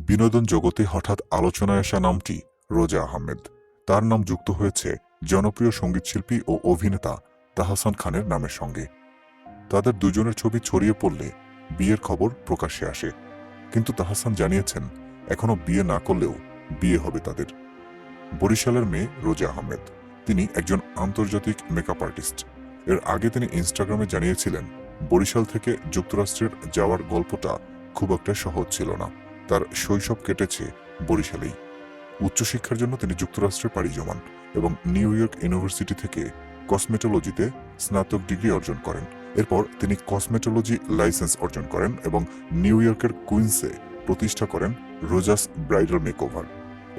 বিনোদন জগতে হঠাৎ আলোচনায় আসা নামটি রোজা আহমেদ। তার নাম যুক্ত হয়েছে জনপ্রিয় সঙ্গীতশিল্পী ও অভিনেতা তাহসান খানের নামের সঙ্গে। তাদের দুজনের ছবি ছড়িয়ে পড়লে বিয়ের খবর প্রকাশ্যে আসে, কিন্তু তাহসান জানিয়েছেন এখনো বিয়ে না করলেও বিয়ে হবে তাদের। বরিশালের মেয়ে রোজা আহমেদ, তিনি একজন আন্তর্জাতিক মেকআপ আর্টিস্ট। এর আগে তিনি ইনস্টাগ্রামে জানিয়েছিলেন বরিশাল থেকে যুক্তরাষ্ট্রের যাওয়ার গল্পটা খুব একটা সহজ ছিল না। তার শৈশব কেটেছে বরিশালেই। উচ্চশিক্ষার জন্য তিনি যুক্তরাষ্ট্রে পাড়ি জমান এবং নিউ ইয়র্ক ইউনিভার্সিটি থেকে কসমেটোলজিতে স্নাতক ডিগ্রি অর্জন করেন। এরপর তিনি কসমেটোলজি লাইসেন্স অর্জন করেন এবং নিউ ইয়র্কের কুইন্সে প্রতিষ্ঠা করেন রোজাস ব্রাইডাল মেকওভার।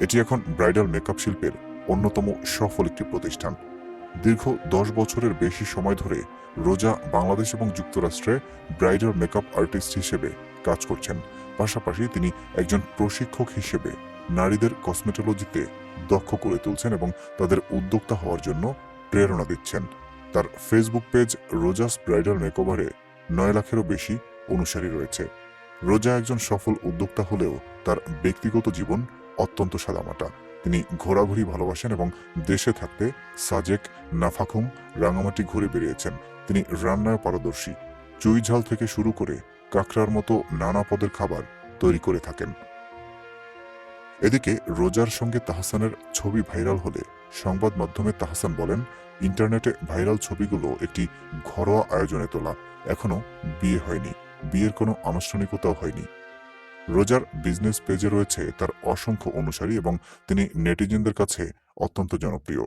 এটি এখন ব্রাইডাল মেকআপ শিল্পের অন্যতম সফল একটি প্রতিষ্ঠান। দীর্ঘ 10 বছরের বেশি সময় ধরে রোজা বাংলাদেশ এবং যুক্তরাষ্ট্রে ব্রাইডাল মেকআপ আর্টিস্ট হিসেবে কাজ করছেন। পাশাপাশি তিনি একজন প্রশিক্ষক হিসেবে নারীদের কসমেটোলজিতে দক্ষ করে তুলছেন এবং তাদের উদ্যোক্তা হওয়ার জন্য প্রেরণা দিচ্ছেন। তার ফেসবুক পেজ রোজাস ব্রাইডাল মেকওভারে 9 লাখেরও বেশি অনুসারী রয়েছে। রোজা একজন সফল উদ্যোক্তা হলেও তার ব্যক্তিগত জীবন অত্যন্ত সাদামাটা। তিনি ঘোরাঘুরি ভালোবাসেন এবং দেশে থাকতে সাজেক, নাফাখুম, রাঙামাটি ঘুরে বেরিয়েছেন। তিনি রান্নায় পারদর্শী। চুই ঝাল থেকে শুরু করে কাঁকড়ার মতো নানা পদের খাবার তৈরি করে থাকেন। এদিকে রোজার সঙ্গে তাহসানের ছবি ভাইরাল হলে সংবাদ মাধ্যমে তাহসান বলেন, ইন্টারনেটে ভাইরাল ছবিগুলো একটি ঘরোয়া আয়োজনে তোলা, এখনো বিয়ে হয়নি, বিয়ের কোনো আনুষ্ঠানিকতাও হয়নি। রোজার বিজনেস পেজে রয়েছে তার অসংখ্য অনুসারী এবং তিনি নেটিজেনদের কাছে অত্যন্ত জনপ্রিয়।